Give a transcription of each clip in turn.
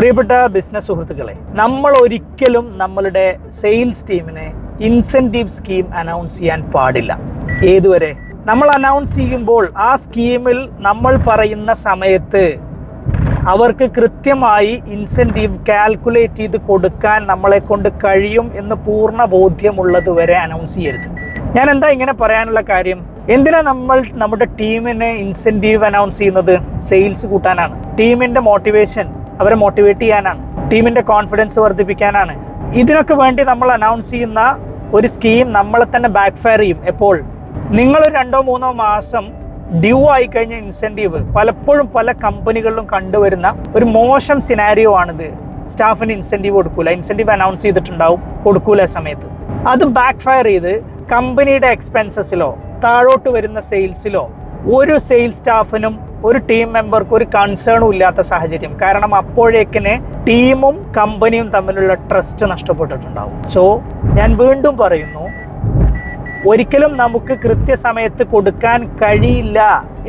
പ്രിയപ്പെട്ട ബിസിനസ് സുഹൃത്തുക്കളെ, നമ്മൾ ഒരിക്കലും നമ്മളുടെ സെയിൽസ് ടീമിനെ ഇൻസെന്റീവ് സ്കീം അനൗൺസ് ചെയ്യാൻ പാടില്ല. ഏതുവരെ? നമ്മൾ അനൗൺസ് ചെയ്യുമ്പോൾ ആ സ്കീമിൽ നമ്മൾ പറയുന്ന സമയത്ത് അവർക്ക് കൃത്യമായി ഇൻസെന്റീവ് കാൽക്കുലേറ്റ് ചെയ്ത് കൊടുക്കാൻ നമ്മളെ കൊണ്ട് കഴിയും എന്ന് പൂർണ്ണ ബോധ്യമുള്ളത് വരെ അനൗൺസ് ചെയ്യരുത്. ഞാൻ എന്താ ഇങ്ങനെ പറയാനുള്ള കാര്യം? എന്തിനാ നമ്മൾ നമ്മുടെ ടീമിനെ ഇൻസെന്റീവ് അനൗൺസ് ചെയ്യുന്നത്? സെയിൽസ് കൂട്ടാനാണ്. ടീമിന്റെ മോട്ടിവേഷൻ, അവരെ മോട്ടിവേറ്റ് ചെയ്യാനാണ്. ടീമിന്റെ കോൺഫിഡൻസ് വർദ്ധിപ്പിക്കാനാണ്. ഇതിനൊക്കെ വേണ്ടി നമ്മൾ അനൗൺസ് ചെയ്യുന്ന ഒരു സ്കീം നമ്മളെ തന്നെ ബാക്ക് ഫയർ ചെയ്യും. എപ്പോൾ നിങ്ങൾ 2-3 മാസം ഡ്യൂ ആയി കഴിഞ്ഞ ഇൻസെന്റീവ് പലപ്പോഴും പല കമ്പനികളിലും കണ്ടുവരുന്ന ഒരു മോശം സിനാരിയോ ആണിത്. സ്റ്റാഫിന് ഇൻസെന്റീവ് കൊടുക്കൂല, ഇൻസെന്റീവ് അനൗൺസ് ചെയ്തിട്ടുണ്ടാവും, കൊടുക്കൂല സമയത്ത്. അത് ബാക്ക് ഫയർ ചെയ്ത് കമ്പനിയുടെ എക്സ്പെൻസസിലോ താഴോട്ട് വരുന്ന സെയിൽസിലോ ഒരു സെയിൽസ് സ്റ്റാഫിനും ഒരു ടീം മെമ്പർക്കും ഒരു കൺസേണും ഇല്ലാത്ത സാഹചര്യം. കാരണം അപ്പോഴേക്കിന് ടീമും കമ്പനിയും തമ്മിലുള്ള ട്രസ്റ്റ് നഷ്ടപ്പെട്ടിട്ടുണ്ടാവും. സോ ഞാൻ വീണ്ടും പറയുന്നു, ഒരിക്കലും നമുക്ക് കൃത്യസമയത്ത് കൊടുക്കാൻ കഴിയില്ല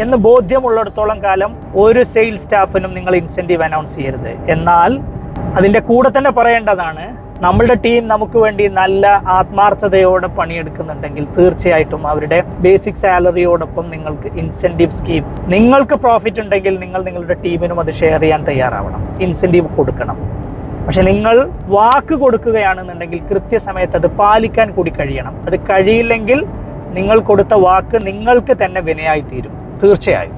എന്ന് ബോധ്യമുള്ളിടത്തോളം കാലം ഒരു സെയിൽസ് സ്റ്റാഫിനും നിങ്ങൾ ഇൻസെന്റീവ് അനൗൺസ് ചെയ്യരുത്. എന്നാൽ അതിൻ്റെ കൂടെ തന്നെ പറയേണ്ടതാണ്, നമ്മളുടെ ടീം നമുക്ക് വേണ്ടി നല്ല ആത്മാർത്ഥതയോടെ പണിയെടുക്കുന്നുണ്ടെങ്കിൽ തീർച്ചയായിട്ടും അവരുടെ ബേസിക് സാലറിയോടൊപ്പം നിങ്ങൾക്ക് ഇൻസെന്റീവ് സ്കീം, നിങ്ങൾക്ക് പ്രോഫിറ്റ് ഉണ്ടെങ്കിൽ നിങ്ങൾ നിങ്ങളുടെ ടീമിനും അത് ഷെയർ ചെയ്യാൻ തയ്യാറാവണം, ഇൻസെന്റീവ് കൊടുക്കണം. പക്ഷെ നിങ്ങൾ വാക്ക് കൊടുക്കുകയാണെന്നുണ്ടെങ്കിൽ കൃത്യസമയത്ത് അത് പാലിക്കാൻ കൂടി കഴിയണം. അത് കഴിയില്ലെങ്കിൽ നിങ്ങൾ കൊടുത്ത വാക്ക് നിങ്ങൾക്ക് തന്നെ വിനയായി തീരും തീർച്ചയായും.